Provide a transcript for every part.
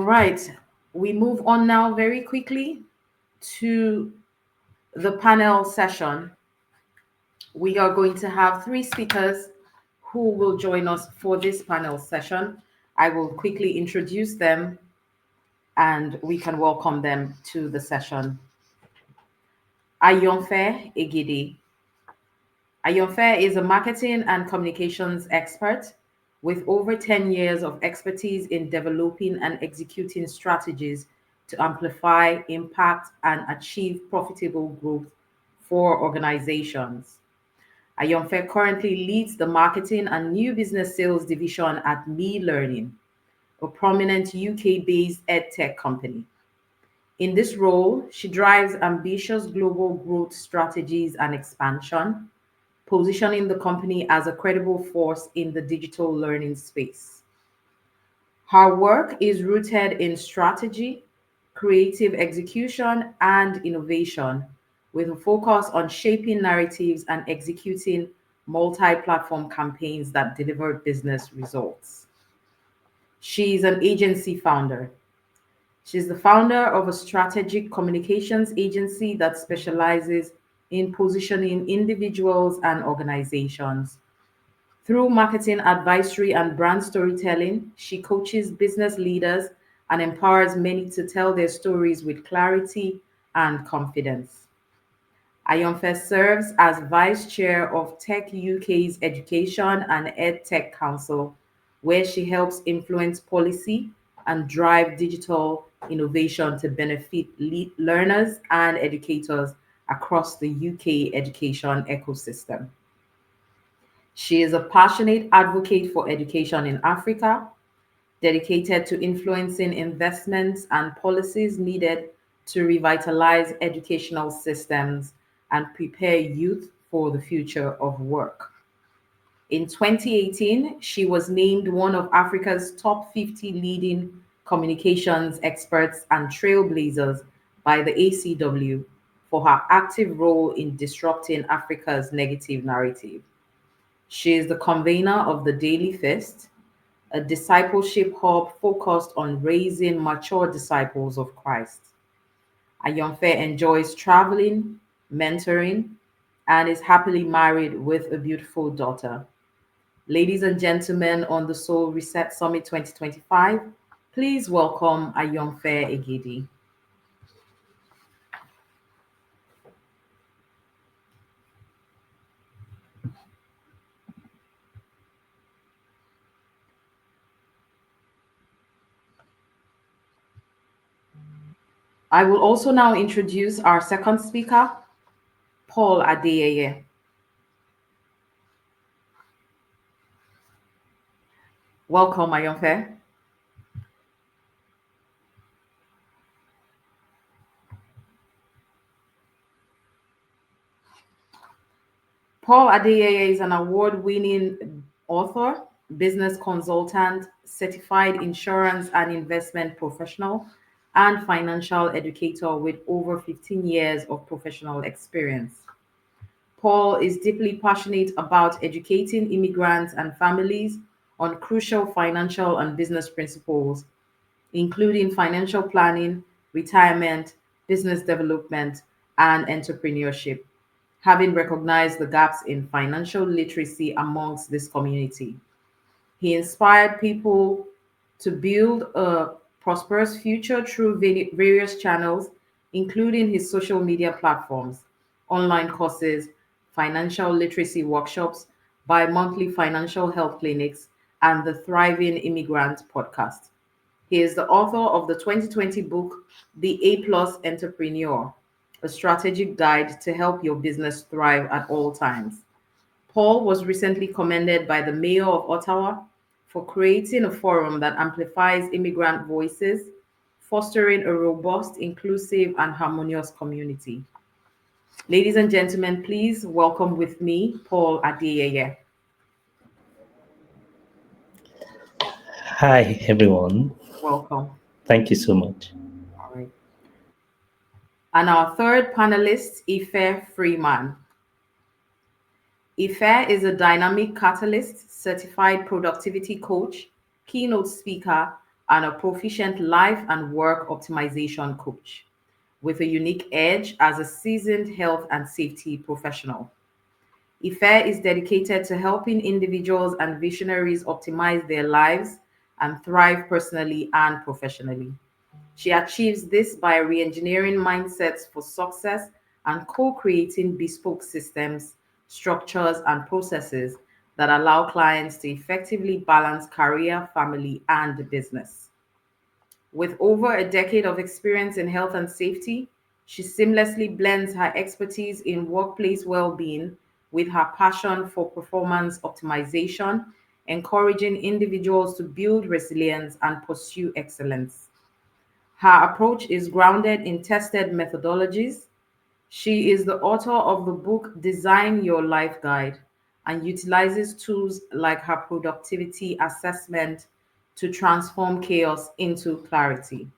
All right, we move on now very quickly to the panel session. We are going to have three speakers who will join us for this panel session. I will quickly introduce them and we can welcome them to the session. Ayanfe Egede. Ayanfe is a marketing and communications expert with over 10 years of expertise in developing and executing strategies to amplify, impact, and achieve profitable growth for organizations. Ayanfe currently leads the marketing and new business sales division at Me Learning, a prominent UK-based edtech company. In this role, she drives ambitious global growth strategies and expansion, positioning the company as a credible force in the digital learning space. Her work is rooted in strategy, creative execution, and innovation, with a focus on shaping narratives and executing multi platform campaigns that deliver business results. She is an agency founder. She's the founder of a strategic communications agency that specializes in positioning individuals and organizations. Through marketing advisory and brand storytelling, she coaches business leaders and empowers many to tell their stories with clarity and confidence. Ayanfe serves as Vice Chair of Tech UK's Education and EdTech Council, where she helps influence policy and drive digital innovation to benefit learners and educators across the UK education ecosystem. She is a passionate advocate for education in Africa, dedicated to influencing investments and policies needed to revitalize educational systems and prepare youth for the future of work. In 2018, she was named one of Africa's top 50 leading communications experts and trailblazers by the ACW for her active role in disrupting Africa's negative narrative. She is the convener of the Daily Fist, a discipleship hub focused on raising mature disciples of Christ. Ayanfe enjoys traveling, mentoring, and is happily married with a beautiful daughter. Ladies and gentlemen, on the Soul Reset Summit 2025, please welcome Ayanfe Egede. I will also now introduce our second speaker, Paul Adeyeye. Welcome, Ayanfe. Paul Adeyeye is an award-winning author, business consultant, certified insurance and investment professional, and financial educator with over 15 years of professional experience. Paul is deeply passionate about educating immigrants and families on crucial financial and business principles, including financial planning, retirement, business development, and entrepreneurship, having recognized the gaps in financial literacy amongst this community. He inspired people to build a prosperous future through various channels, including his social media platforms, online courses, financial literacy workshops, bi monthly financial health clinics, and the Thriving Immigrant podcast. He is the author of the 2020 book, The A Plus Entrepreneur, a strategic guide to help your business thrive at all times. Paul was recently commended by the Mayor of Ottawa for creating a forum that amplifies immigrant voices, fostering a robust, inclusive, and harmonious community. Ladies and gentlemen, please welcome with me Paul Adeyeye. Hi, everyone. Welcome. Thank you so much. All right. And our third panelist, Ife Freeman. Ife is a dynamic catalyst, certified productivity coach, keynote speaker, and a proficient life and work optimization coach with a unique edge as a seasoned health and safety professional. Ife is dedicated to helping individuals and visionaries optimize their lives and thrive personally and professionally. She achieves this by re engineering mindsets for success and co creating bespoke systems, structures, and processes that allow clients to effectively balance career, family, and business. With over a decade of experience in health and safety, she seamlessly blends her expertise in workplace well being with her passion for performance optimization, encouraging individuals to build resilience and pursue excellence. Her approach is grounded in tested methodologies. She is the author of the book Design Your Life Guide and utilizes tools like her productivity assessment to transform chaos into clarity.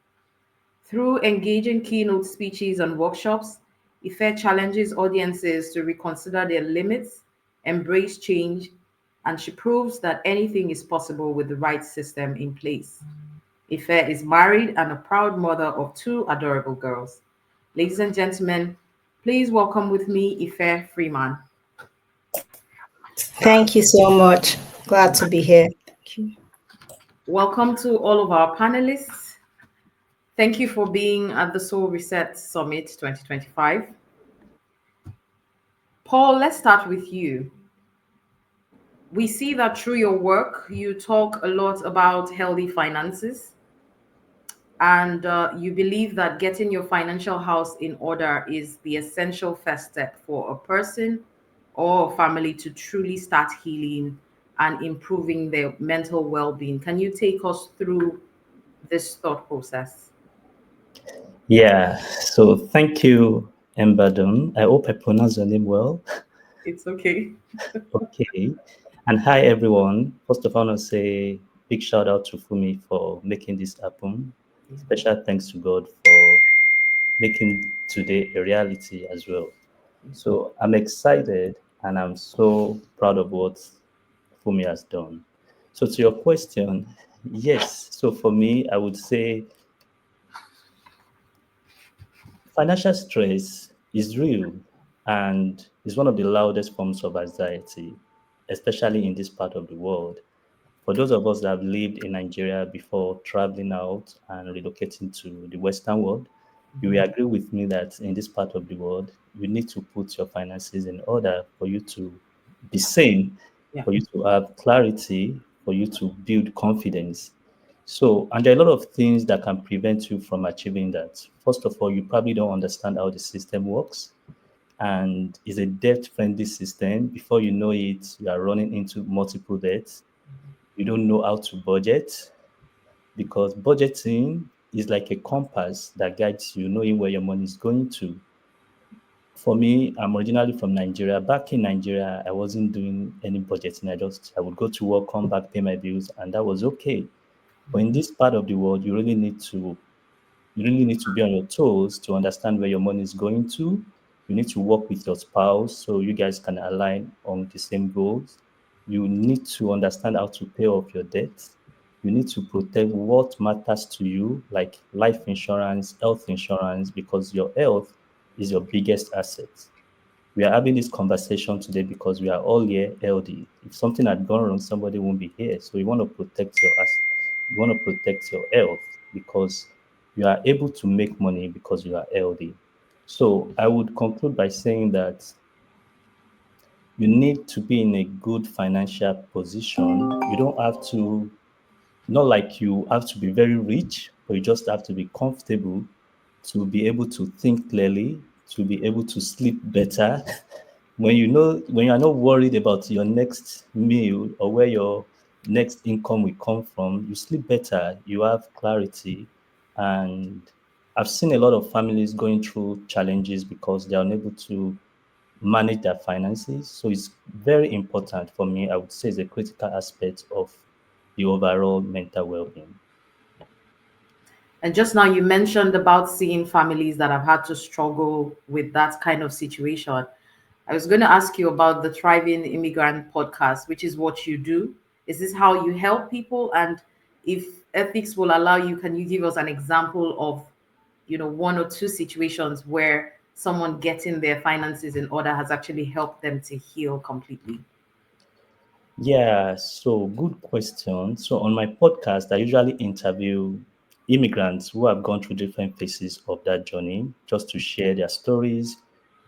Through engaging keynote speeches and workshops, Ife challenges audiences to reconsider their limits, embrace change, and she proves that anything is possible with the right system in place. Ife is married and a proud mother of two adorable girls. Ladies and gentlemen, please welcome with me Ife Freeman. Thank you so much. Glad to be here. Thank you. Welcome to all of our panelists. Thank you for being at the Soul Reset Summit 2025. Paul, let's start with you. We see that through your work, you talk a lot about healthy finances, and you believe that getting your financial house in order is the essential first step for a person or a family to truly start healing and improving their mental well-being. Can you take us through this thought process? Yeah, so thank you, Hembadoon. I hope I pronounced your name well. It's okay. Okay. And hi, everyone. First of all, I want to say big shout out to Fumi for making this happen. Special thanks to God for making today a reality as well. So I'm excited and I'm so proud of what Fumi has done. So to your question, yes. So for me, I would say financial stress is real and is one of the loudest forms of anxiety, especially in this part of the world. For those of us that have lived in Nigeria before traveling out and relocating to the Western world, you will agree with me that in this part of the world, you need to put your finances in order for you to be sane, Yeah. for you to have clarity, for you to build confidence. So, and there are a lot of things that can prevent you from achieving that. First of all, you probably don't understand how the system works and it's a debt friendly system. Before you know it, you are running into multiple debts. You don't know how to budget because budgeting is like a compass that guides you, knowing where your money is going to. For me, I'm originally from Nigeria. Back in Nigeria, I wasn't doing any budgeting. I would go to work, come back, pay my bills, and that was okay. But in this part of the world, you really need to be on your toes to understand where your money is going to. You need to work with your spouse so you guys can align on the same goals. You need to understand how to pay off your debts. You need to protect what matters to you, like life insurance, health insurance, because your health is your biggest asset. We are having this conversation today because we are all here healthy. If something had gone wrong, somebody won't be here. So you want to protect you want to protect your health because you are able to make money because you are healthy. So I would conclude by saying that you need to be in a good financial position. You don't have to, not like you have to be very rich, but you just have to be comfortable to be able to think clearly, to be able to sleep better. When you are not worried about your next meal or where your next income will come from, you sleep better, you have clarity. And I've seen a lot of families going through challenges because they are unable to manage their finances. So it's very important for me. I would say it's a critical aspect of the overall mental well-being. And just now you mentioned about seeing families that have had to struggle with that kind of situation. I was going to ask you about the Thriving Immigrant podcast, which is what you do. Is this how you help people? And if ethics will allow you, can you give us an example of, one or two situations where someone getting their finances in order has actually helped them to heal completely? Yeah, so good question. So on my podcast, I usually interview immigrants who have gone through different phases of that journey just to share their stories.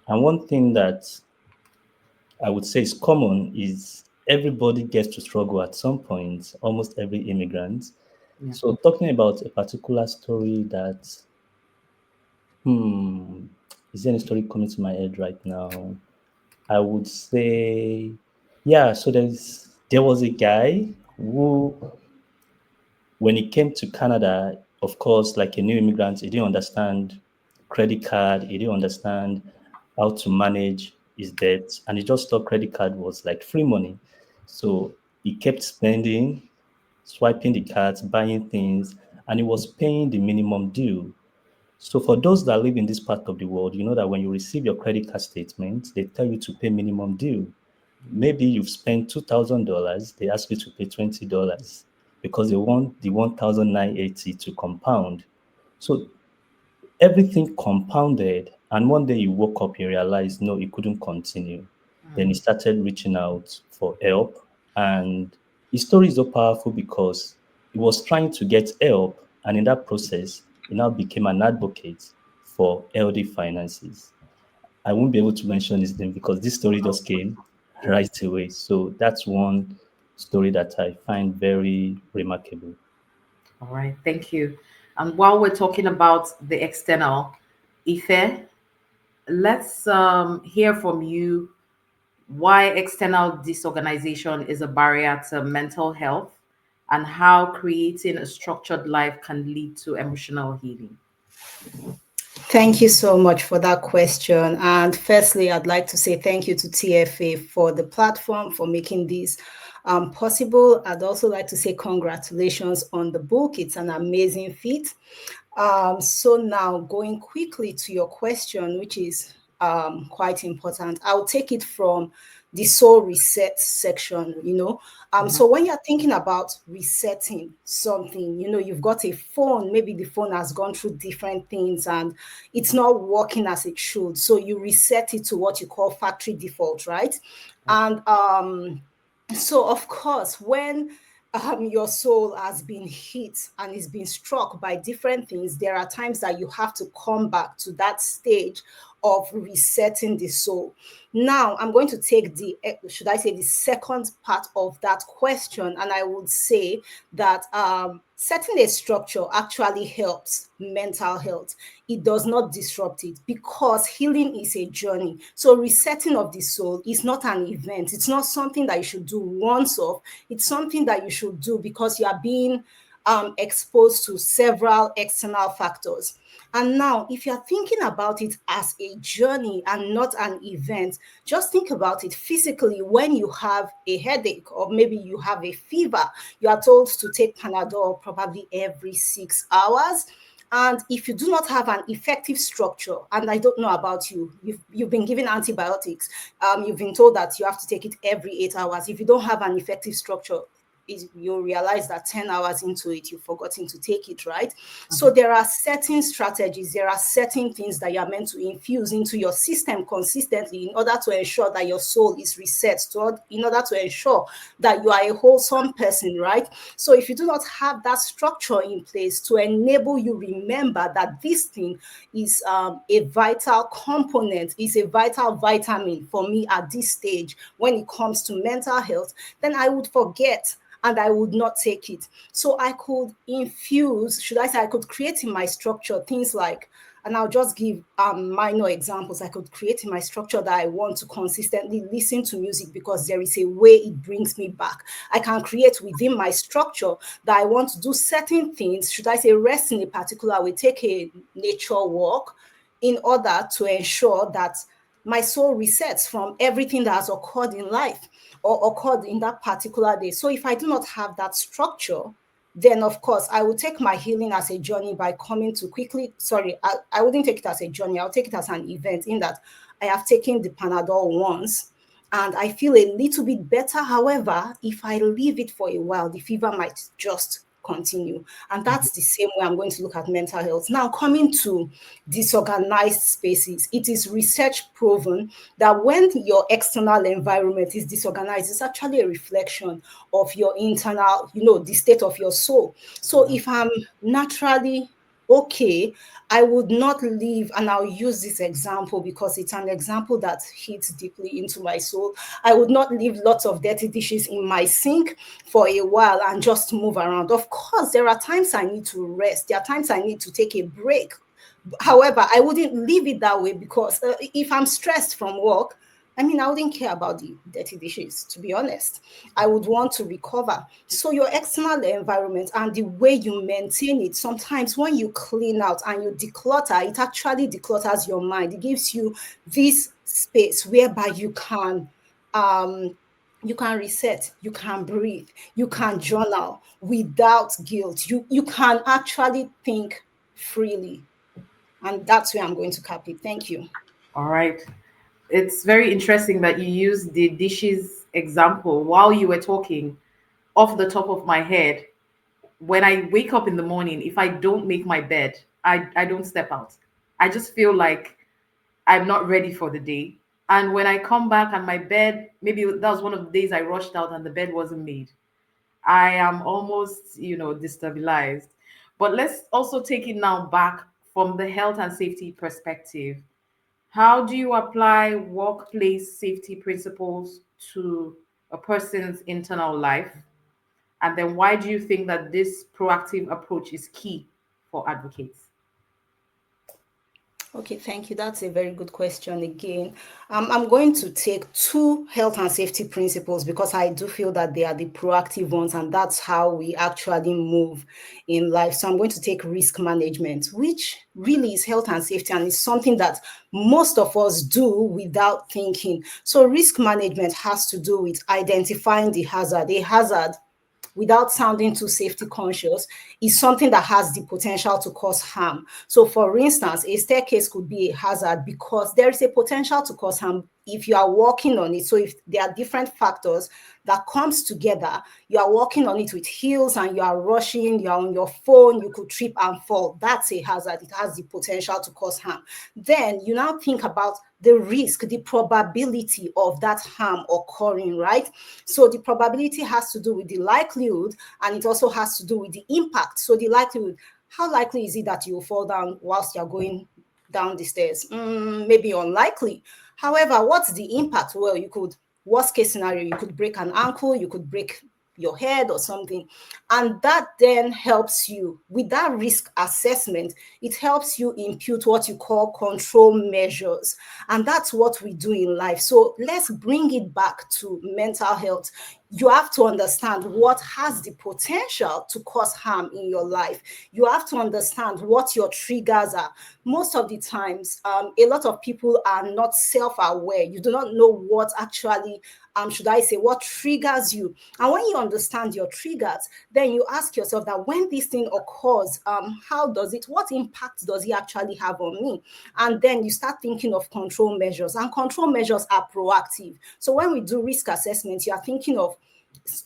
And one thing that I would say is common is everybody gets to struggle at some point, almost every immigrant. Yeah. So talking about a particular story that, hmm, is there any story coming to my head right now? I would say, yeah, so there was a guy who, when he came to Canada, of course, like a new immigrant, he didn't understand credit card, he didn't understand how to manage his debts, and he just thought credit card was like free money. So he kept spending, swiping the cards, buying things, and he was paying the minimum due. So for those that live in this part of the world, you know that when you receive your credit card statement, they tell you to pay minimum due. Maybe you've spent $2,000, they ask you to pay $20 because they want the 1,980 to compound. So everything compounded, and one day you woke up, you realized no, you couldn't continue. Then he started reaching out for help, and his story is so powerful because he was trying to get help, and in that process, he now became an advocate for healthy finances. I won't be able to mention his name because this story Oh, just came right away. So that's one story that I find very remarkable. all right. Thank you. And while we're talking about the external, Ife, let's hear from you why external disorganization is a barrier to mental health and how creating a structured life can lead to emotional healing. Thank you so much for that question. And firstly, I'd like to say thank you to TFA for the platform, for making this possible. I'd also like to say congratulations on the book. It's an amazing feat. So now going quickly to your question, which is quite important, I'll take it from the soul reset section. Mhm. So when you're thinking about resetting something, you've got a phone, maybe the phone has gone through different things and it's not working as it should. So you reset it to what you call factory default, right? Yep. And so of course, when your soul has been hit and is being struck by different things, there are times that you have to come back to that stage of resetting the soul. Now, I'm going to take should I say, the second part of that question, and I would say that setting a structure actually helps mental health. It does not disrupt it because healing is a journey. So, resetting of the soul is not an event, it's not something that you should do once off, it's something that you should do because you are being exposed to several external factors. And now, if you're thinking about it as a journey and not an event, just think about it physically. When you have a headache or maybe you have a fever, you are told to take Panadol probably every 6 hours. And if you do not have an effective structure, and I don't know about you, you've been given antibiotics, you've been told that you have to take it every 8 hours. If you don't have an effective structure, you'll realize that 10 hours into it, you've forgotten to take it, right? So there are certain strategies, there are certain things that you're meant to infuse into your system consistently in order to ensure that your soul is reset, in order to ensure that you are a wholesome person, right? So if you do not have that structure in place to enable you remember that this thing is a vital component, is a vital vitamin for me at this stage when it comes to mental health, then I would forget and I would not take it. So I could infuse, should I say, I could create in my structure things like, and I'll just give minor examples. I could create in my structure that I want to consistently listen to music because there is a way it brings me back. I can create within my structure that I want to do certain things, should I say, rest in a particular way, take a nature walk in order to ensure that my soul resets from everything that has occurred in life or occurred in that particular day. So if I do not have that structure, then of course I will take my healing as a journey by coming to quickly. Sorry, I wouldn't take it as a journey. I'll take it as an event in that I have taken the Panadol once and I feel a little bit better. However, if I leave it for a while, the fever might just continue. And that's the same way I'm going to look at mental health. Now, coming to disorganized spaces, it is research proven that when your external environment is disorganized, it's actually a reflection of your internal, the state of your soul. So if I'm naturally okay, I would not live, and I'll use this example because it's an example that hits deeply into my soul. I would not leave lots of dirty dishes in my sink for a while and just move around. Of course, there are times I need to rest, there are times I need to take a break. However, I wouldn't leave it that way because if I'm stressed from work, I mean, I wouldn't care about the dirty dishes, to be honest. I would want to recover. So, your external environment and the way you maintain it, sometimes when you clean out and you declutter, it actually declutters your mind. It gives you this space whereby you can reset, you can breathe, you can journal without guilt. You can actually think freely. And that's where I'm going to cap it. Thank you. All right. It's very interesting that you use the dishes example while you were talking. Off the top of my head, when I wake up in the morning, if I don't make my bed, I don't step out. I just feel like I'm not ready for the day. And when I come back and my bed, maybe that was one of the days I rushed out and the bed wasn't made, I am almost, destabilized. But let's also take it now back from the health and safety perspective. How do you apply workplace safety principles to a person's internal life? And then why do you think that this proactive approach is key for advocates? Okay, thank you. That's a very good question again. I'm going to take two health and safety principles because I do feel that they are the proactive ones, and that's how we actually move in life. So I'm going to take risk management, which really is health and safety, and it's something that most of us do without thinking. So risk management has to do with identifying the hazard. A hazard, without sounding too safety conscious, is something that has the potential to cause harm. So, for instance, a staircase could be a hazard because there is a potential to cause harm if you are walking on it. So, if there are different factors that comes together, you are walking on it with heels and you are rushing, you are on your phone, you could trip and fall. That's a hazard. It has the potential to cause harm. Then you now think about the risk, the probability of that harm occurring, right? So the probability has to do with the likelihood, and it also has to do with the impact. So the likelihood, how likely is it that you will fall down whilst you're going down the stairs? Maybe unlikely. However, what's the impact? Well, worst case scenario, you could break an ankle, you could break your head or something. And that then helps you with that risk assessment. It helps you impute what you call control measures. And that's what we do in life. So let's bring it back to mental health. You have to understand what has the potential to cause harm in your life. You have to understand what your triggers are. Most of the times, a lot of people are not self-aware. You do not know what actually, should I say, what triggers you. And when you understand your triggers, then you ask yourself that when this thing occurs, what impact does it actually have on me? And then you start thinking of control measures, and control measures are proactive. So when we do risk assessment, you are thinking of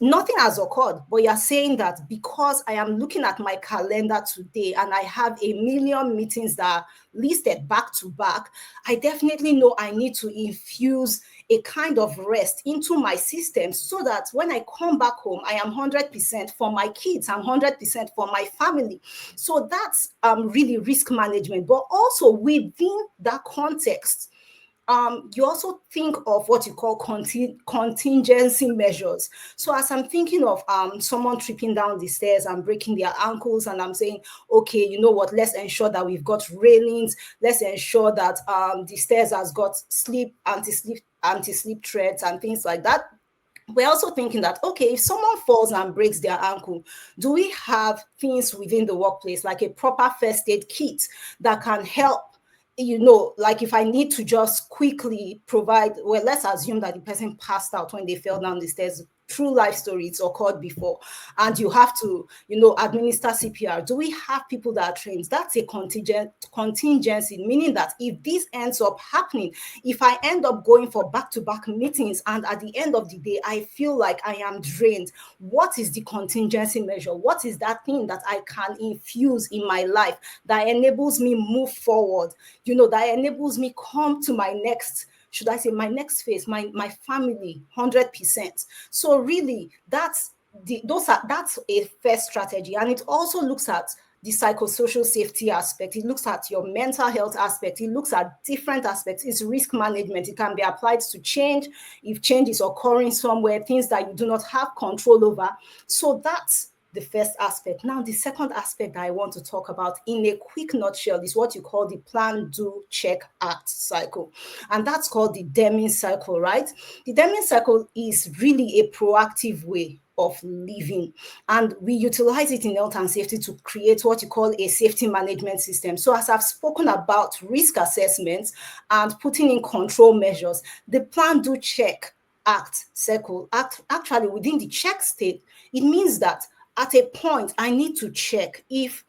nothing has occurred, but you're saying that because I am looking at my calendar today and I have a million meetings that are listed back to back, I definitely know I need to infuse a kind of rest into my system so that when I come back home, I am 100% for my kids, I'm 100% for my family. So that's really risk management. But also within that context, you also think of what you call contingency measures. So as I'm thinking of someone tripping down the stairs and breaking their ankles, and I'm saying, okay, you know what, let's ensure that we've got railings, let's ensure that the stairs has got anti-slip treads and things like that. We're also thinking that, okay, if someone falls and breaks their ankle, do we have things within the workplace like a proper first aid kit that can help? Like if I need to just quickly provide, well, let's assume that the person passed out when they fell down the stairs. true life story, it's occurred before, and you have to, administer CPR. Do we have people that are trained? That's a contingency, meaning that if this ends up happening, if I end up going for back-to-back meetings and at the end of the day I feel like I am drained, what is the contingency measure? What is that thing that I can infuse in my life that enables me move forward, that enables me come to my next, should I say, my next phase, my family, 100%. So really, that's a first strategy. And it also looks at the psychosocial safety aspect. It looks at your mental health aspect. It looks at different aspects. It's risk management. It can be applied to change, if change is occurring somewhere, things that you do not have control over. So that's the first aspect. Now, the second aspect that I want to talk about in a quick nutshell is what you call the plan, do, check, act cycle. And that's called the Deming cycle, right? The Deming cycle is really a proactive way of living, and we utilize it in health and safety to create what you call a safety management system. So as I've spoken about risk assessments and putting in control measures, the plan, do, check, act cycle, actually within the check state, it means that at a point I need to check if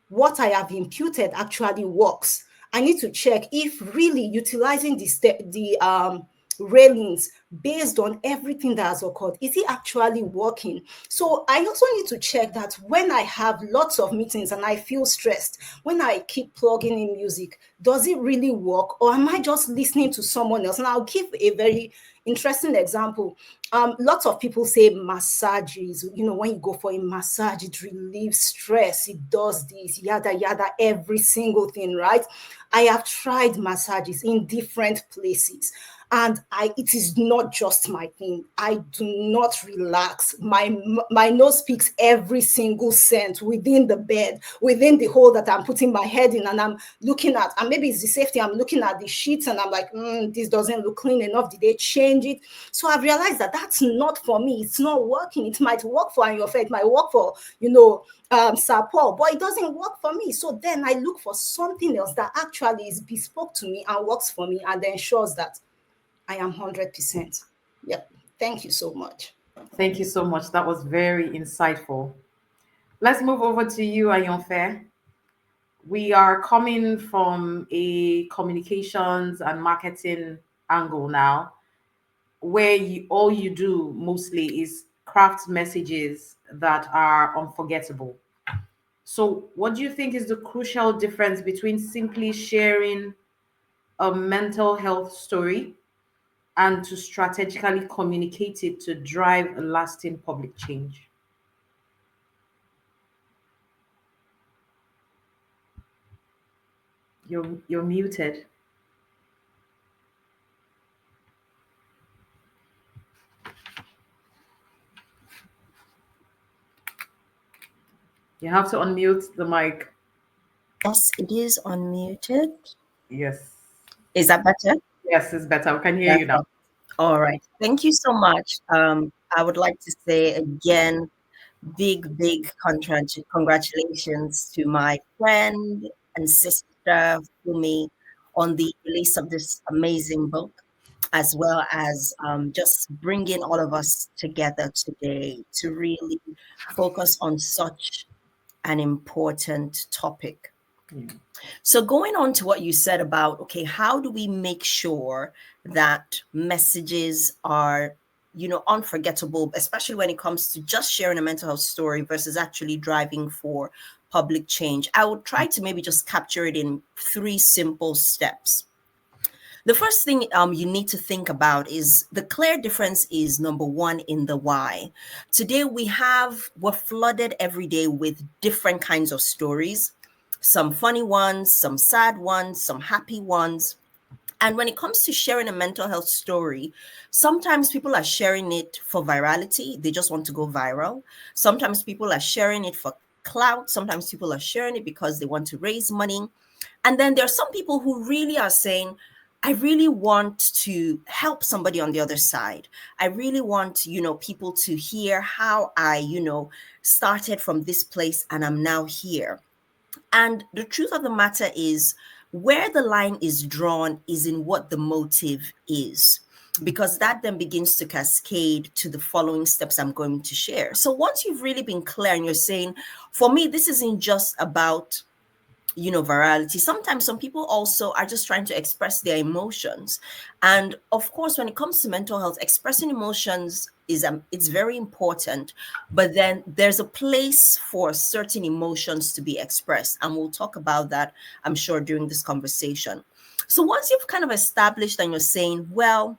what I have imputed actually works. I need to check if really utilizing the railings based on everything that has occurred, is it actually working? So I also need to check that when I have lots of meetings and I feel stressed, when I keep plugging in music, does it really work, or am I just listening to someone else? And I'll give a very interesting example. Lots of people say massages, when you go for a massage, it relieves stress, it does this, yada, yada, every single thing, right? I have tried massages in different places, and it is not just my thing. I do not relax. My nose speaks every single scent within the bed, within the hole that I'm putting my head in, and I'm looking at, and maybe it's the safety, I'm looking at the sheets and I'm like, this doesn't look clean enough. Did they change it? So I've realized that that's not for me. It's not working. It might work for Ayanfe, it might work for, Sir Paul, but it doesn't work for me. So then I look for something else that actually is bespoke to me and works for me and ensures that I am 100%. Yep. Thank you so much. Thank you so much. That was very insightful. Let's move over to you, Ayanfe. We are coming from a communications and marketing angle now, where all you do mostly is craft messages that are unforgettable. So, what do you think is the crucial difference between simply sharing a mental health story and to strategically communicate it to drive a lasting public change? You're muted. You have to unmute the mic. Yes, it is unmuted. Yes. Is that better? Yes, it's better. We can hear you now. Perfect. All right. Thank you so much. I would like to say again, big congratulations to my friend and sister Fumi on the release of this amazing book, as well as just bringing all of us together today to really focus on such an important topic. Mm. So going on to what you said about, okay, how do we make sure that messages are, unforgettable, especially when it comes to just sharing a mental health story versus actually driving for public change? I would try to maybe just capture it in 3 simple steps. The first thing you need to think about is the clear difference is number 1 in the why. Today we're flooded every day with different kinds of stories, some funny ones, some sad ones, some happy ones. And when it comes to sharing a mental health story, sometimes people are sharing it for virality. They just want to go viral. Sometimes people are sharing it for clout. Sometimes people are sharing it because they want to raise money. And then there are some people who really are saying, I really want to help somebody on the other side. I really want, people to hear how I, started from this place and I'm now here. And the truth of the matter is, where the line is drawn is in what the motive is. because that then begins to cascade to the following steps I'm going to share. So once you've really been clear and you're saying, for me, this isn't just about, virality. Sometimes some people also are just trying to express their emotions. And of course, when it comes to mental health, expressing emotions is it's very important, but then there's a place for certain emotions to be expressed. And we'll talk about that, I'm sure, during this conversation. So once you've kind of established and you're saying, well,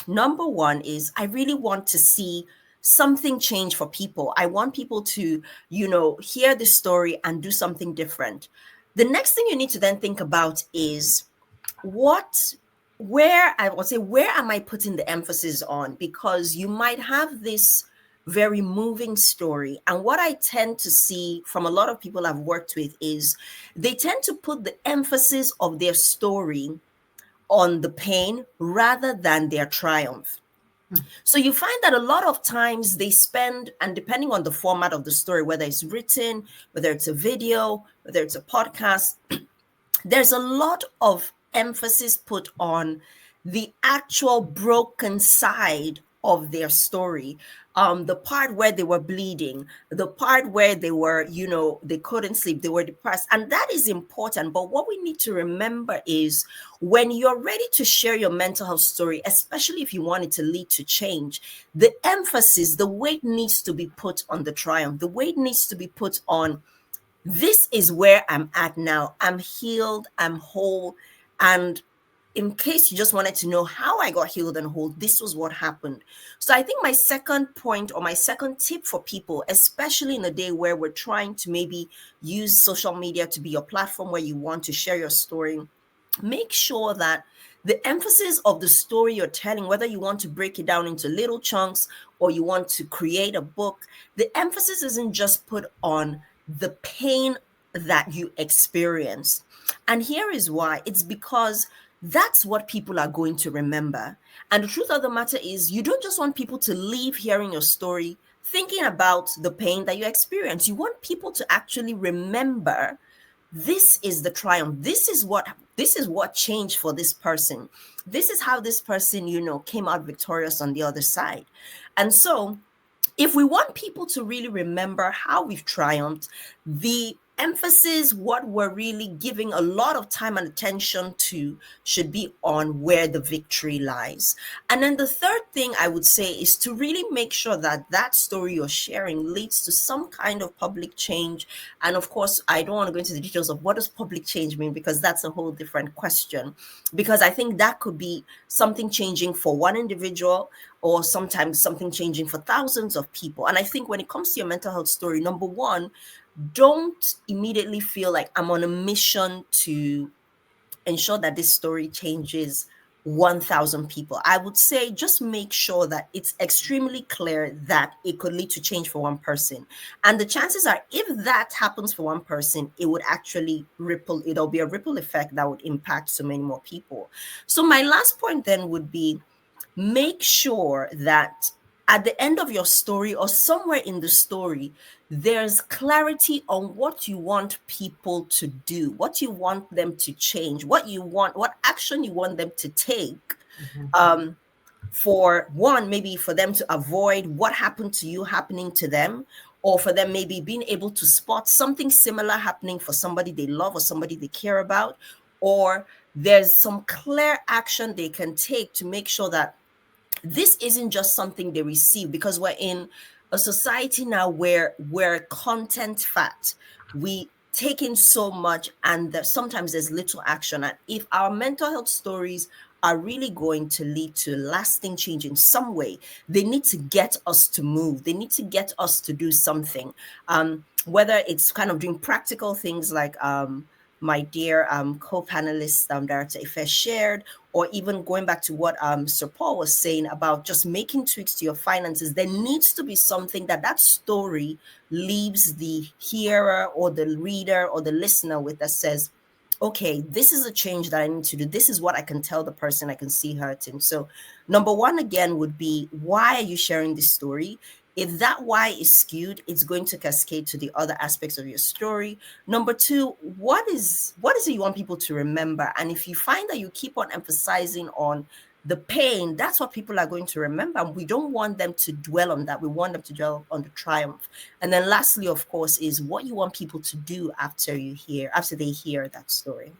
number one is I really want to see something change for people. I want people to, hear the story and do something different. The next thing you need to then think about is what, where I would say, where am I putting the emphasis on? Because you might have this very moving story. And what I tend to see from a lot of people I've worked with is they tend to put the emphasis of their story on the pain rather than their triumph. So you find that a lot of times they spend, and depending on the format of the story, whether it's written, whether it's a video, whether it's a podcast, there's a lot of emphasis put on the actual broken side of their story. The part where they were bleeding, the part where they were, they couldn't sleep, they were depressed. And that is important. But what we need to remember is when you're ready to share your mental health story, especially if you want it to lead to change, the emphasis, the weight needs to be put on the triumph. The weight needs to be put on, this is where I'm at now. I'm healed, I'm whole. And in case you just wanted to know how I got healed and whole, this was what happened. So I think my second point or my second tip for people, especially in a day where we're trying to maybe use social media to be your platform where you want to share your story, make sure that the emphasis of the story you're telling, whether you want to break it down into little chunks or you want to create a book, the emphasis isn't just put on the pain that you experience. And here is why. It's because that's what people are going to remember. And the truth of the matter is, you don't just want people to leave hearing your story thinking about the pain that you experience. You want people to actually remember, this is the triumph. This is what changed for this person. This is how this person, came out victorious on the other side. And so if we want people to really remember how we've triumphed, the emphasis, what we're really giving a lot of time and attention to, should be on where the victory lies. And then the third thing I would say is to really make sure that that story you're sharing leads to some kind of public change. And of course, I don't want to go into the details of what does public change mean, because that's a whole different question. Because I think that could be something changing for one individual, or sometimes something changing for thousands of people. And I think when it comes to your mental health story, number one, don't immediately feel like I'm on a mission to ensure that this story changes 1,000 people. I would say just make sure that it's extremely clear that it could lead to change for one person. And the chances are, if that happens for one person, it would actually it'll be a ripple effect that would impact so many more people. So my last point then would be, make sure that at the end of your story or somewhere in the story, there's clarity on what you want people to do, what you want them to change, what action you want them to take. For one, maybe for them to avoid what happened to you happening to them, or for them maybe being able to spot something similar happening for somebody they love or somebody they care about, or there's some clear action they can take to make sure that this isn't just something they receive, because we're in a society now where we're content fat. We take in so much, and sometimes there's little action. And if our mental health stories are really going to lead to lasting change in some way, they need to get us to move. They need to get us to do something. Whether it's kind of doing practical things like my dear co-panelist, Director Ife, shared, or even going back to what Sir Paul was saying about just making tweaks to your finances, there needs to be something that story leaves the hearer or the reader or the listener with, that says, okay, this is a change that I need to do. This is what I can tell the person I can see hurting. So number one, again, would be, why are you sharing this story? If that why is skewed, it's going to cascade to the other aspects of your story. Number two, what is it you want people to remember? And if you find that you keep on emphasizing on the pain, that's what people are going to remember. And we don't want them to dwell on that. We want them to dwell on the triumph. And then lastly, of course, is what you want people to do after they hear that story.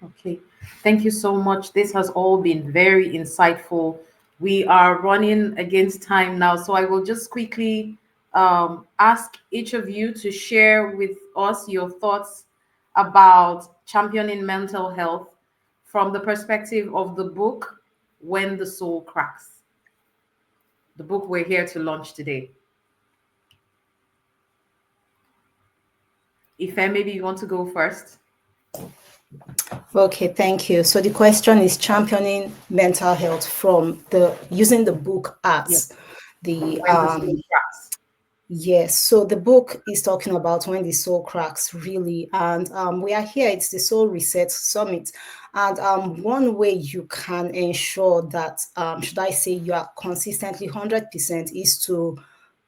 Okay, thank you so much. This has all been very insightful. We are running against time now, so I will just quickly ask each of you to share with us your thoughts about championing mental health from the perspective of the book When the Soul Cracks, the book we're here to launch today. Ife, maybe you want to go first. Okay, thank you. So the question is championing mental health from the using the book Yes. as the When the Soul Cracks. yes, so the book is talking about when the soul cracks, really. And we are here, it's the Soul Reset Summit. And one way you can ensure that, should I say, you are consistently 100% is to,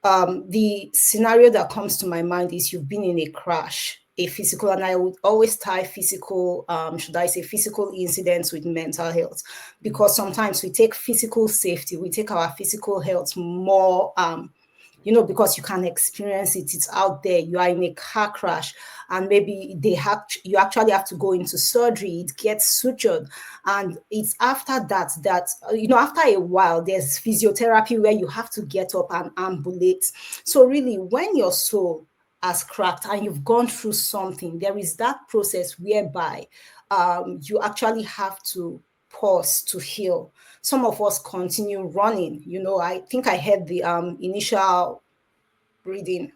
the scenario that comes to my mind is you've been in a crash, a physical, and I would always tie physical, should I say, physical incidents with mental health, because sometimes we take physical safety, we take our physical health more, because you can experience it. It's out there. You are in a car crash, and maybe you actually have to go into surgery. It gets sutured, and it's after that after a while, there's physiotherapy where you have to get up and ambulate. So really, when your soul has cracked and you've gone through something, there is that process whereby you actually have to pause to heal. Some of us continue running. I think I had the initial reading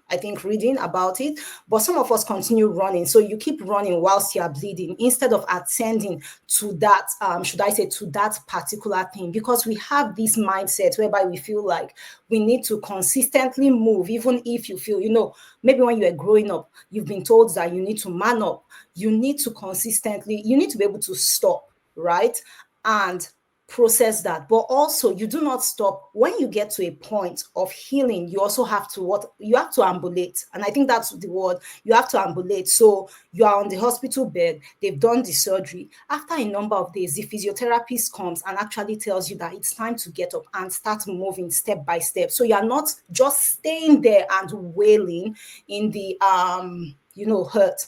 about it, but some of us continue running. So you keep running whilst you are bleeding instead of attending to that, should I say, to that particular thing, because we have this mindset whereby we feel like we need to consistently move, even if you feel, maybe when you were growing up, you've been told that you need to man up, you need to be able to stop, right? And process that. But also, you do not stop. When you get to a point of healing, you also have to ambulate. And I think that's the word. You have to ambulate. So you are on the hospital bed, they've done the surgery. After a number of days, the physiotherapist comes and actually tells you that it's time to get up and start moving step by step. So you are not just staying there and wailing in the hurt.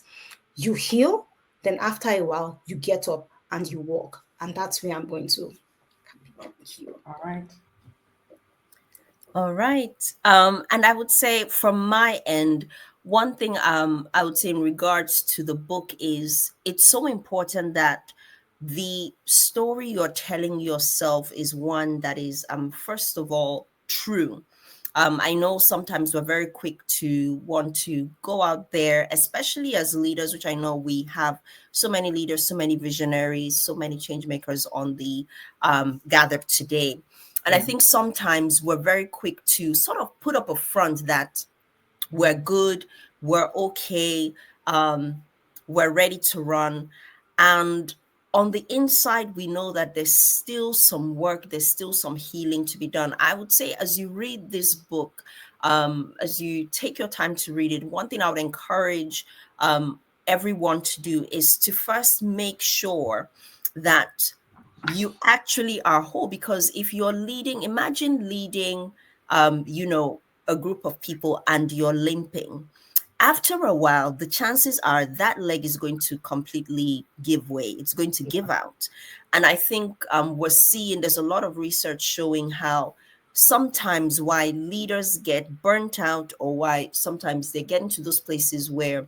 You heal, then after a while, you get up and you walk. And that's where I'm going to. All right. All right. And I would say from my end, one thing I would say in regards to the book is it's so important that the story you're telling yourself is one that is first of all true. I know sometimes we're very quick to want to go out there, especially as leaders, which I know we have so many leaders, so many visionaries, so many change makers on the gathered today. And I think sometimes we're very quick to sort of put up a front that we're good, we're okay, we're ready to run. And on the inside, we know that there's still some work, there's still some healing to be done. I would say, as you read this book, as you take your time to read it, one thing I would encourage everyone to do is to first make sure that you actually are whole. Because if you're leading, imagine leading, a group of people and you're limping. After a while, the chances are that leg is going to completely give way. It's going to give out. And I think we're seeing there's a lot of research showing how sometimes why leaders get burnt out, or why sometimes they get into those places where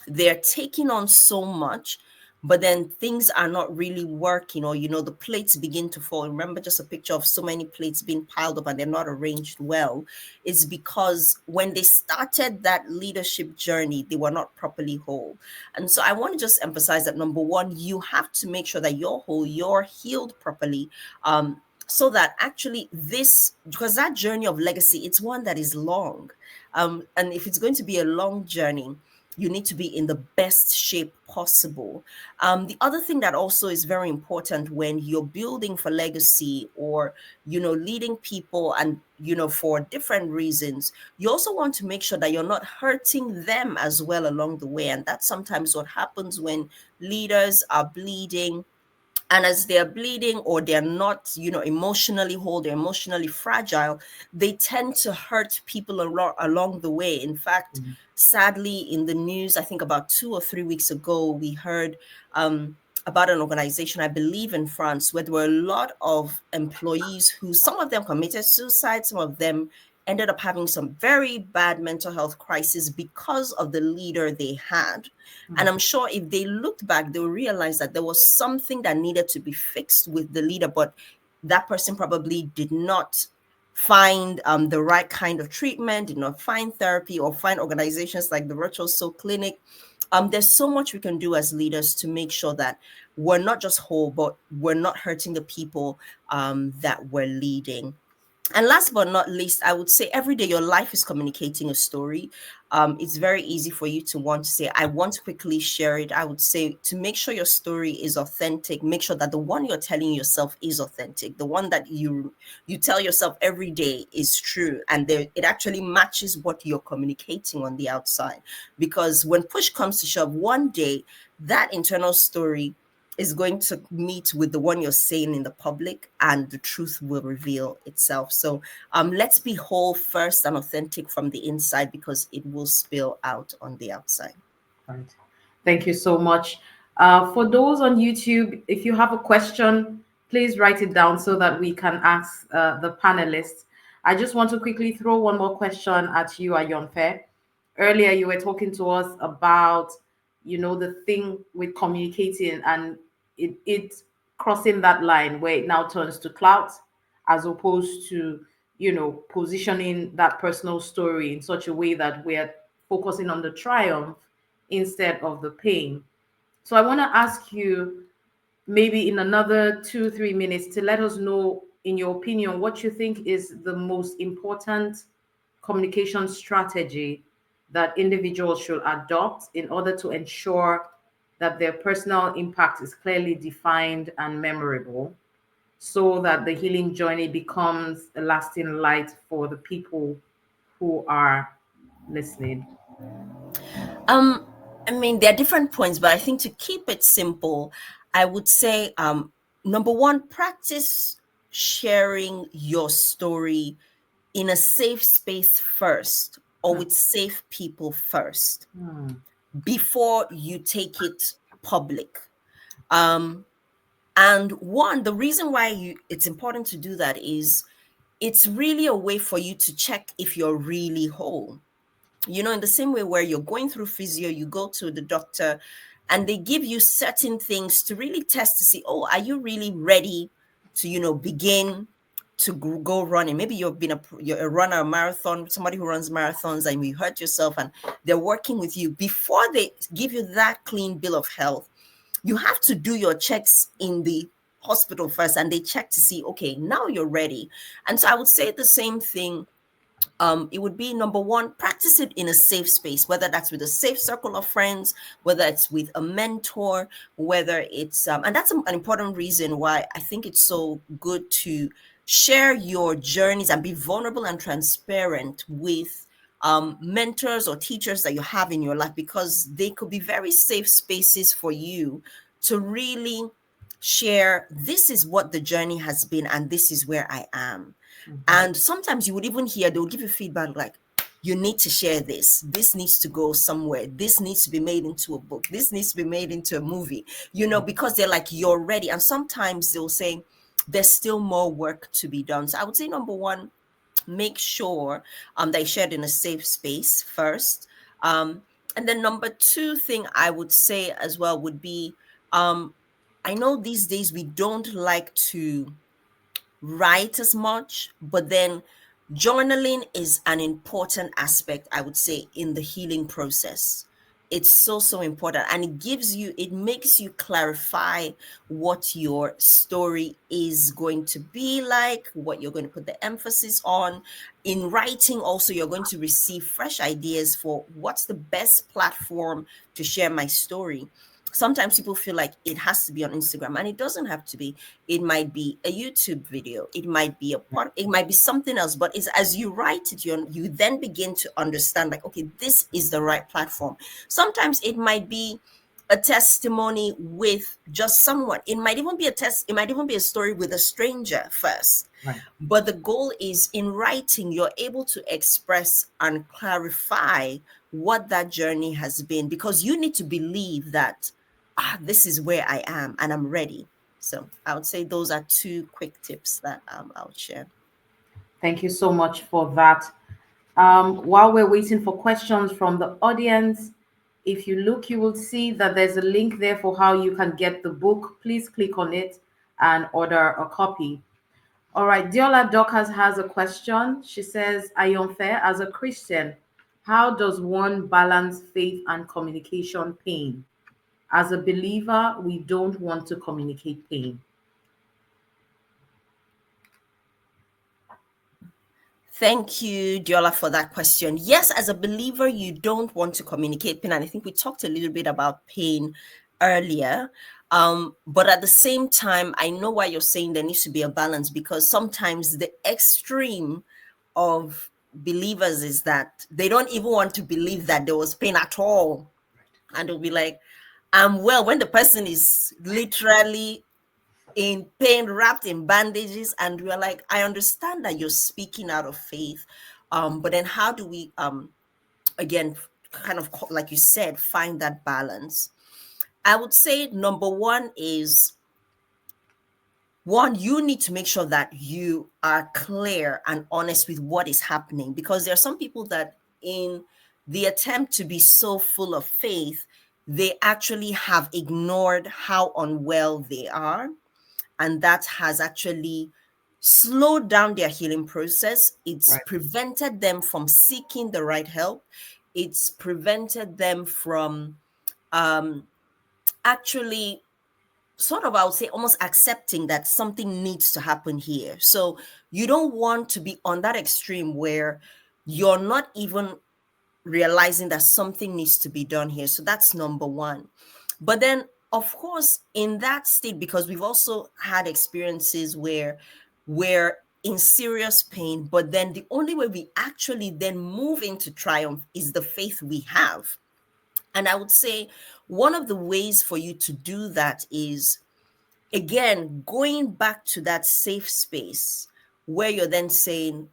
they're taking on so much, but then things are not really working, or the plates begin to fall. Remember, just a picture of so many plates being piled up and they're not arranged well. It's because when they started that leadership journey, they were not properly whole. And so I want to just emphasize that, number one, you have to make sure that you're whole, you're healed properly, so that actually because that journey of legacy, it's one that is long, and if it's going to be a long journey, you need to be in the best shape possible. The other thing that also is very important when you're building for legacy, or leading people, and for different reasons, you also want to make sure that you're not hurting them as well along the way. And that's sometimes what happens when leaders are bleeding, And as they're bleeding or they're not, emotionally whole, they're emotionally fragile, they tend to hurt people along the way. In fact, sadly, in the news, I think about 2 or 3 weeks ago, we heard about an organization, I believe in France, where there were a lot of employees who, some of them committed suicide, some of them ended up having some very bad mental health crisis because of the leader they had. And I'm sure if they looked back, they will realize that there was something that needed to be fixed with the leader, but that person probably did not find the right kind of treatment, did not find therapy, or find organizations like the Virtual Soul Clinic. There's so much we can do as leaders to make sure that we're not just whole, but we're not hurting the people that we're leading. And last but not least, I would say every day your life is communicating a story. It's very easy for you to want to say, I want to quickly share it. I would say to make sure your story is authentic, make sure that the one you're telling yourself is authentic. The one that you tell yourself every day is true. And it actually matches what you're communicating on the outside. Because when push comes to shove, one day that internal story is going to meet with the one you're saying in the public, and the truth will reveal itself. So let's be whole first and authentic from the inside, because it will spill out on the outside. Right. Thank you so much. For those on YouTube, if you have a question, please write it down so that we can ask the panelists. I just want to quickly throw one more question at you, Ayanfe. Earlier, you were talking to us about, the thing with communicating and it crossing that line where it now turns to clout, as opposed to, positioning that personal story in such a way that we're focusing on the triumph instead of the pain. So I want to ask you, maybe in another 2, 3 minutes, to let us know, in your opinion, what you think is the most important communication strategy that individuals should adopt in order to ensure that their personal impact is clearly defined and memorable, so that the healing journey becomes a lasting light for the people who are listening. Um, I mean, there are different points, but I think to keep it simple, I would say number one, practice sharing your story in a safe space first, or with safe people first, before you take it public. And one, the reason why it's important to do that is it's really a way for you to check if you're really whole. In the same way where you're going through physio, you go to the doctor and they give you certain things to really test to see, oh, are you really ready to, begin to go running? Maybe you're a runner, a marathon, somebody who runs marathons, and you hurt yourself and they're working with you. Before they give you that clean bill of health, you have to do your checks in the hospital first, and they check to see, okay, now you're ready. And so I would say the same thing. It would be number one, practice it in a safe space, whether that's with a safe circle of friends, whether it's with a mentor, whether it's, and that's an important reason why I think it's so good to share your journeys and be vulnerable and transparent with mentors or teachers that you have in your life, because they could be very safe spaces for you to really share, this is what the journey has been and this is where I am. And sometimes you would even hear, they will give you feedback like, you need to share this. This needs to go somewhere. This needs to be made into a book. This needs to be made into a movie, because they're like, you're ready. And sometimes they'll say, there's still more work to be done. So I would say, number one, make sure that you share it in a safe space first. And then number two thing I would say as well would be, I know these days we don't like to write as much, but then journaling is an important aspect, I would say, in the healing process. It's so important, and it makes you clarify what your story is going to be like, what you're going to put the emphasis on. In writing also, you're going to receive fresh ideas for what's the best platform to share my story. Sometimes people feel like it has to be on Instagram, and it doesn't have to be. It might be a YouTube video. It might be it might be something else. But it's as you write it, you then begin to understand, like, okay, this is the right platform. Sometimes it might be a testimony with just someone. It might even be it might even be a story with a stranger first. Right. But the goal is in writing, you're able to express and clarify what that journey has been, because you need to believe that this is where I am and I'm ready. So I would say those are two quick tips that I would share. Thank you so much for that. While we're waiting for questions from the audience, if you look, you will see that there's a link there for how you can get the book. Please click on it and order a copy. All right, Diola Dorcas has a question. She says, Ayonfe, as a Christian, how does one balance faith and communication pain? As a believer, we don't want to communicate pain. Thank you, Diola, for that question. Yes, as a believer, you don't want to communicate pain. And I think we talked a little bit about pain earlier. But at the same time, I know why you're saying there needs to be a balance, because sometimes the extreme of believers is that they don't even want to believe that there was pain at all. And they'll be like, I'm well, when the person is literally in pain, wrapped in bandages, and we're like, I understand that you're speaking out of faith, but then how do we again, kind of like you said, find that balance? I would say number one is, one, you need to make sure that you are clear and honest with what is happening, because there are some people that in the attempt to be so full of faith, they actually have ignored how unwell they are, and that has actually slowed down their healing process. It's Right. prevented them from seeking the right help. It's prevented them from actually sort of, I would say, almost accepting that something needs to happen here. So you don't want to be on that extreme where you're not even realizing that something needs to be done here. So that's number one. But then, of course, in that state, because we've also had experiences where we're in serious pain, but then the only way we actually then move into triumph is the faith we have. And I would say one of the ways for you to do that is, again, going back to that safe space where you're then saying,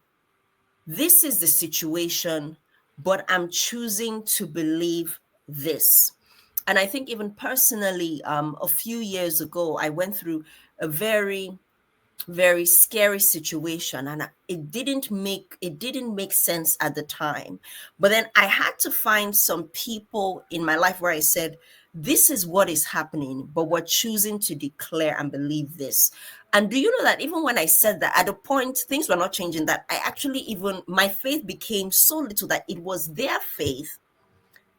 this is the situation, but I'm choosing to believe this. And I think even personally, a few years ago, I went through a very, very scary situation, and it didn't make sense at the time. But then I had to find some people in my life where I said, this is what is happening, but we're choosing to declare and believe this. And do you know that even when I said that, at a point things were not changing, that I actually, even my faith became so little that it was their faith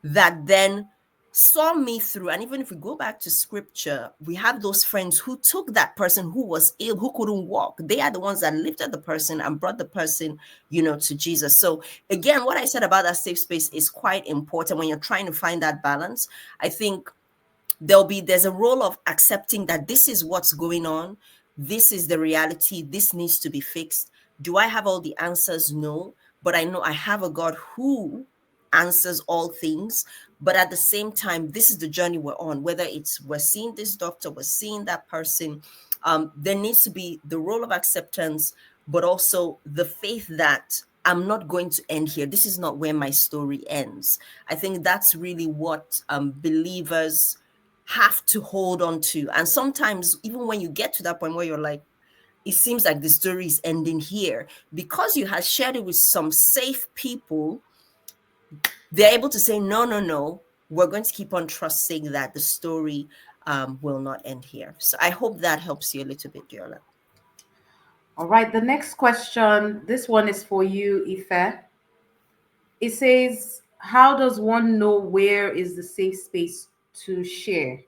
that then saw me through. And even if we go back to scripture, we have those friends who took that person who was ill, who couldn't walk. They are the ones that lifted the person and brought the person, to Jesus. So again, what I said about that safe space is quite important when you're trying to find that balance. I think there's a role of accepting that this is what's going on, this is the reality, this needs to be fixed. Do I have all the answers? No, but I know I have a God who answers all things. But at the same time, this is the journey we're on, whether it's we're seeing this doctor, we're seeing that person. There needs to be the role of acceptance, but also the faith that I'm not going to end here. This is not where my story ends. I think that's really what believers have to hold on to. And sometimes, even when you get to that point where you're like, it seems like the story is ending here, because you have shared it with some safe people, they're able to say, no, no, no, we're going to keep on trusting that the story will not end here. So I hope that helps you a little bit, Diola. All right, the next question, this one is for you, Ife. It says, how does one know where is the safe space to share?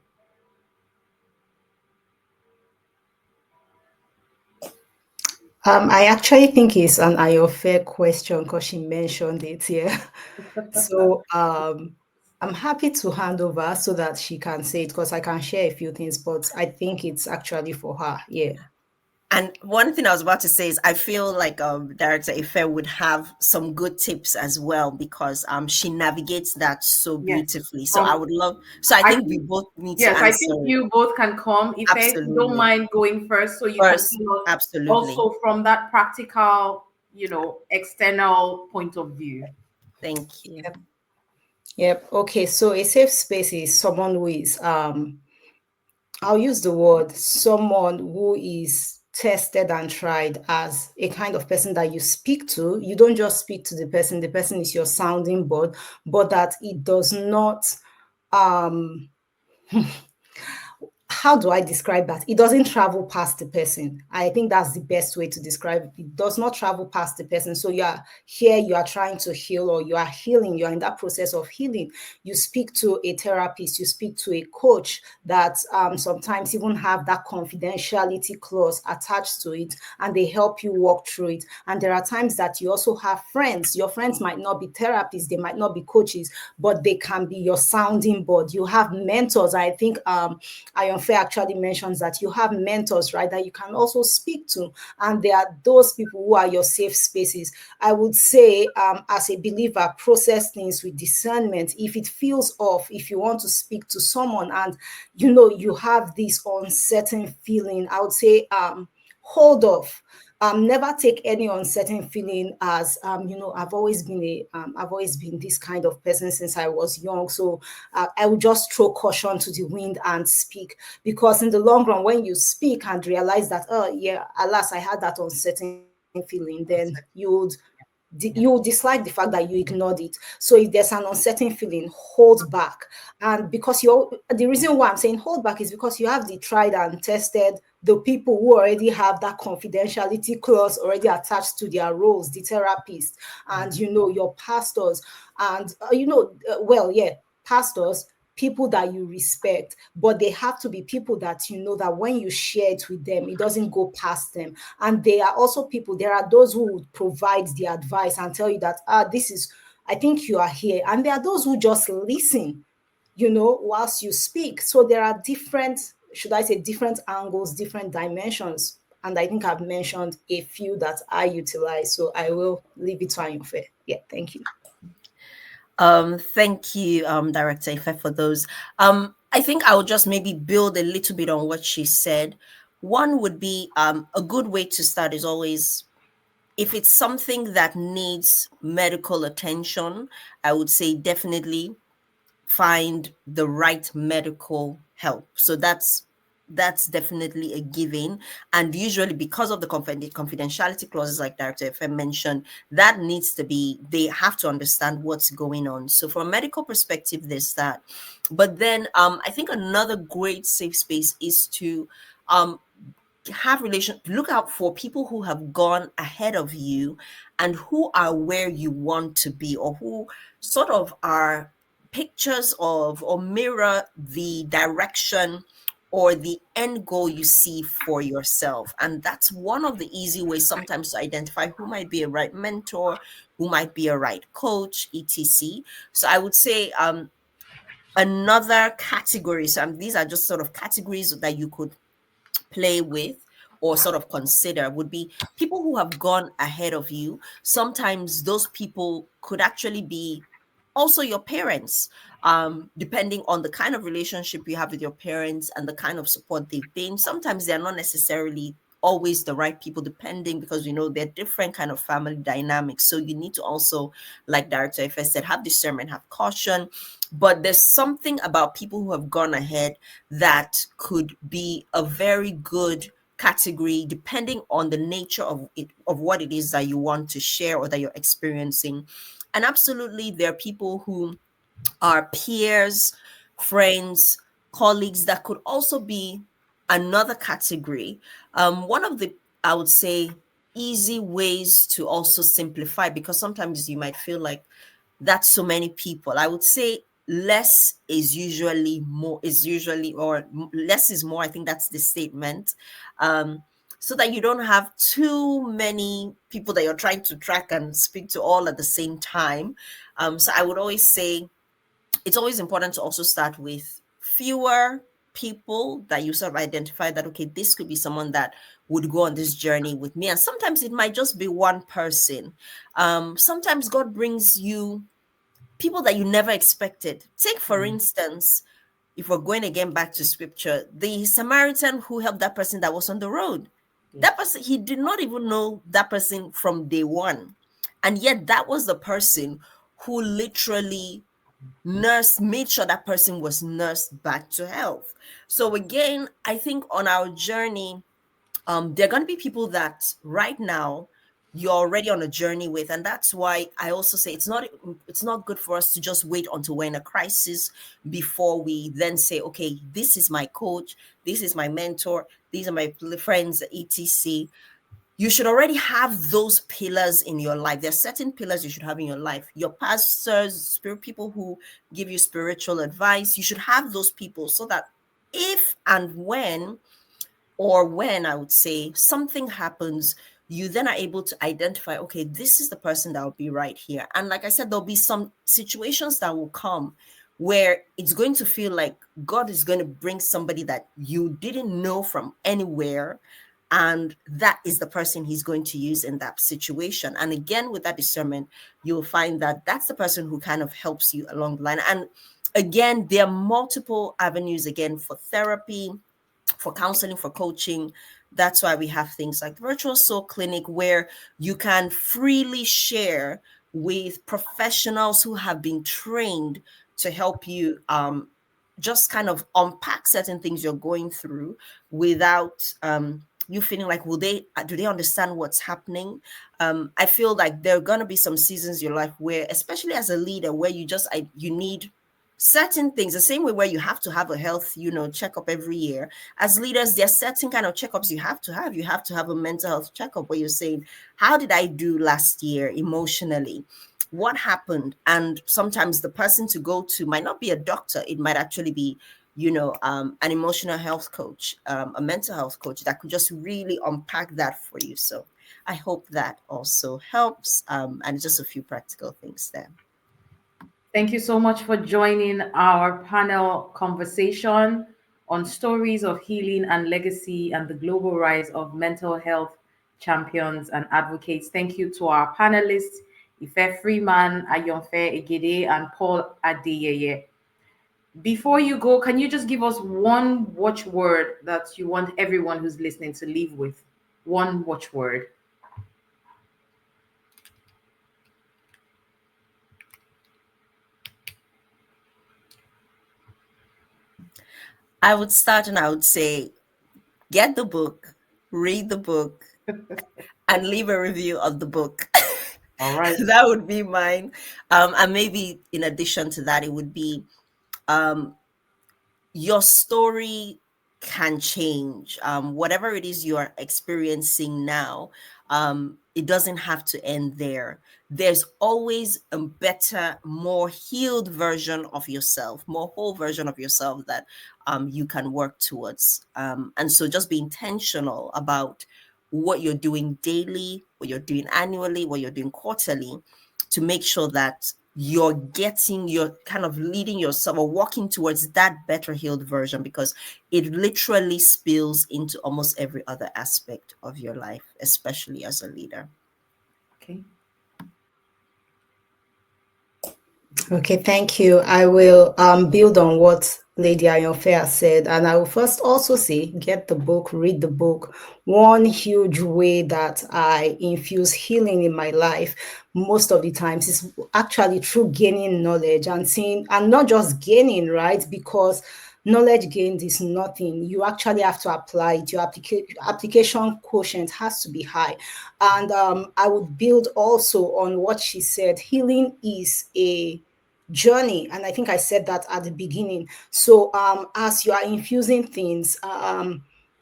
I actually think it's an Ayanfe question because she mentioned it here. So I'm happy to hand over so that she can say it, because I can share a few things, but I think it's actually for her. Yeah. And one thing I was about to say is I feel like Director Ife would have some good tips as well, because she navigates that so Yes. beautifully. So I From would love, so I I think we think both need to yes, I think answer it. you both can come. If you don't Absolutely. mind going first, so you can First, tell us absolutely. also from that practical, external point of view. Thank you. Yep. Yep. Okay. So a safe space is someone who is I'll use the word someone who is tested and tried as a kind of person that you speak to. You don't just speak to the person is your sounding board, but that it does not um how do I describe that? It doesn't travel past the person. I think that's the best way to describe it. It does not travel past the person. So you are here, you are trying to heal, or you are healing, you are in that process of healing. You speak to a therapist, you speak to a coach that sometimes even have that confidentiality clause attached to it, and they help you walk through it. And there are times that you also have friends. Your friends might not be therapists, they might not be coaches, but they can be your sounding board. You have mentors. I think Ayanfe actually mentions that you have mentors, right, that you can also speak to. And there are those people who are your safe spaces. I would say, as a believer, process things with discernment. If it feels off, if you want to speak to someone and you have this uncertain feeling, I would say, hold off. Never take any uncertain feeling as I've always been this kind of person since I was young. So I would just throw caution to the wind and speak, because in the long run, when you speak and realize that, oh yeah, alas, I had that uncertain feeling, then you dislike the fact that you ignored it. So if there's an uncertain feeling, hold back. And because you're the reason why I'm saying hold back is because you have the tried and tested, the people who already have that confidentiality clause already attached to their roles, the therapists, and your pastors, and well, yeah, pastors, people that you respect, but they have to be people that that when you share it with them, it doesn't go past them. And there are also people, there are those who would provide the advice and tell you that, this is, I think you are here. And there are those who just listen, whilst you speak. So there are different, should I say, different angles, different dimensions. And I think I've mentioned a few that I utilize. So I will leave it to Ayanfe. Yeah, thank you. Thank you, Director Ife, for those. I think I will just maybe build a little bit on what she said. One would be a good way to start is always, if it's something that needs medical attention, I would say definitely find the right medical help. So that's definitely a given. And usually, because of the confidentiality clauses, like Director FM mentioned, that needs to be, they have to understand what's going on. So from a medical perspective, there's that. But then I think another great safe space is to um look out for people who have gone ahead of you and who are where you want to be, or who sort of are pictures of or mirror the direction or the end goal you see for yourself. And that's one of the easy ways sometimes to identify who might be a right mentor, who might be a right coach, etc. So I would say another category, so these are just sort of categories that you could play with or sort of consider, would be people who have gone ahead of you. Sometimes those people could actually be also your parents, depending on the kind of relationship you have with your parents and the kind of support they've been. Sometimes they're not necessarily always the right people, depending, because they're different kind of family dynamics. So you need to also, like Director F said, have discernment, have caution. But there's something about people who have gone ahead that could be a very good category, depending on the nature of it, of what it is that you want to share or that you're experiencing. And absolutely, there are people who are peers, friends, colleagues that could also be another category. One of the, I would say, easy ways to also simplify, because sometimes you might feel like that's so many people. I would say less is usually more, or less is more. I think that's the statement. So that you don't have too many people that you're trying to track and speak to all at the same time. So I would always say it's always important to also start with fewer people that you sort of identify that, okay, this could be someone that would go on this journey with me. And sometimes it might just be one person. Sometimes God brings you people that you never expected. Take, for instance, if we're going again back to scripture, the Samaritan who helped that person that was on the road. That person, he did not even know that person from day one. And yet that was the person who literally made sure that person was nursed back to health. So again, I think on our journey, there are going to be people that right now you're already on a journey with, and that's why I also say it's not good for us to just wait until we're in a crisis before we then say, okay, this is my coach, this is my mentor, these are my friends, etc. You should already have those pillars in your life. There are certain pillars you should have in your life. Your pastors, spirit people who give you spiritual advice, you should have those people so that if and when, or when I would say something happens, you then are able to identify, okay, this is the person that will be right here. And like I said, there'll be some situations that will come where it's going to feel like God is going to bring somebody that you didn't know from anywhere. And that is the person he's going to use in that situation. And again, with that discernment, you'll find that that's the person who kind of helps you along the line. And again, there are multiple avenues again for therapy, for counseling, for coaching. That's why we have things like the virtual soul clinic, where you can freely share with professionals who have been trained to help you just kind of unpack certain things you're going through without you feeling like, do they understand what's happening? I feel like there are going to be some seasons in your life where, especially as a leader, where you need certain things, the same way where you have to have a health checkup every year. As leaders, there are certain kind of checkups you have to have. You have to have a mental health checkup where you're saying, how did I do last year emotionally? What happened? And sometimes the person to go to might not be a doctor. It might actually be an emotional health coach, a mental health coach that could just really unpack that for you. So I hope that also helps, and just a few practical things there. Thank you so much for joining our panel conversation on stories of healing and legacy and the global rise of mental health champions and advocates. Thank you to our panelists, Ife Freeman, Ayanfe Egede, and Paul Adeyeye. Before you go, can you just give us one watchword that you want everyone who's listening to leave with? One watchword. I would start and I would say, get the book, read the book, and leave a review of the book. All right. That would be mine. And maybe in addition to that, it would be your story can change. Whatever it is you are experiencing now, it doesn't have to end there. There's always a better, more healed version of yourself, more whole version of yourself that you can work towards. And so just be intentional about what you're doing daily, what you're doing annually, what you're doing quarterly, to make sure that you're kind of leading yourself or walking towards that better healed version, because it literally spills into almost every other aspect of your life, especially as a leader. Okay. Okay, thank you. I will build on what Lady Ayanfe said, and I will first also say, get the book, read the book. One huge way that I infuse healing in my life most of the times is actually through gaining knowledge and seeing, and not just gaining, right? Because knowledge gained is nothing. You actually have to apply it. Your application quotient has to be high. And I would build also on what she said. Healing is a journey, and I think I said that at the beginning. So as you are infusing things,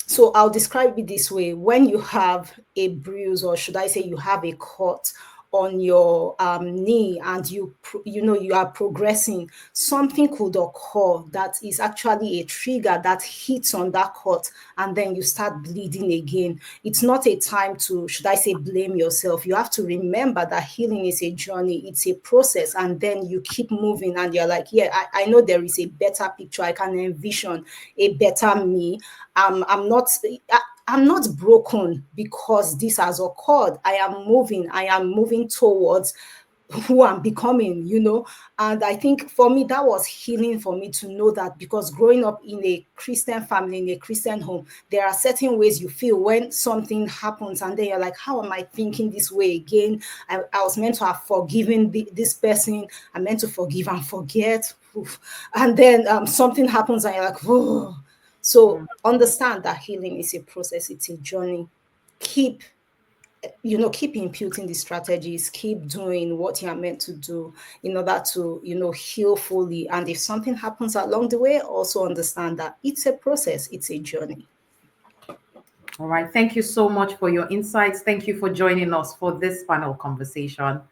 so I'll describe it this way: when you have a bruise, or should I say you have a cut on your knee and you are progressing, something could occur that is actually a trigger that hits on that cut, and then you start bleeding again. It's not a time to, should I say, blame yourself. You have to remember that healing is a journey, it's a process, and then you keep moving and you're like, yeah, I know there is a better picture. I can envision a better me. I'm not I'm not broken because this has occurred. I am moving towards who I'm becoming, And I think for me, that was healing for me to know that, because growing up in a Christian family, in a Christian home, there are certain ways you feel when something happens, and then you're like, how am I thinking this way again? I was meant to have forgiven this person. I'm meant to forgive and forget. Oof. And then something happens, and you're like, oh. So understand that healing is a process, it's a journey. Keep imputing the strategies, keep doing what you are meant to do in order to, heal fully. And if something happens along the way, also understand that it's a process, it's a journey. All right. Thank you so much for your insights. Thank you for joining us for this panel conversation.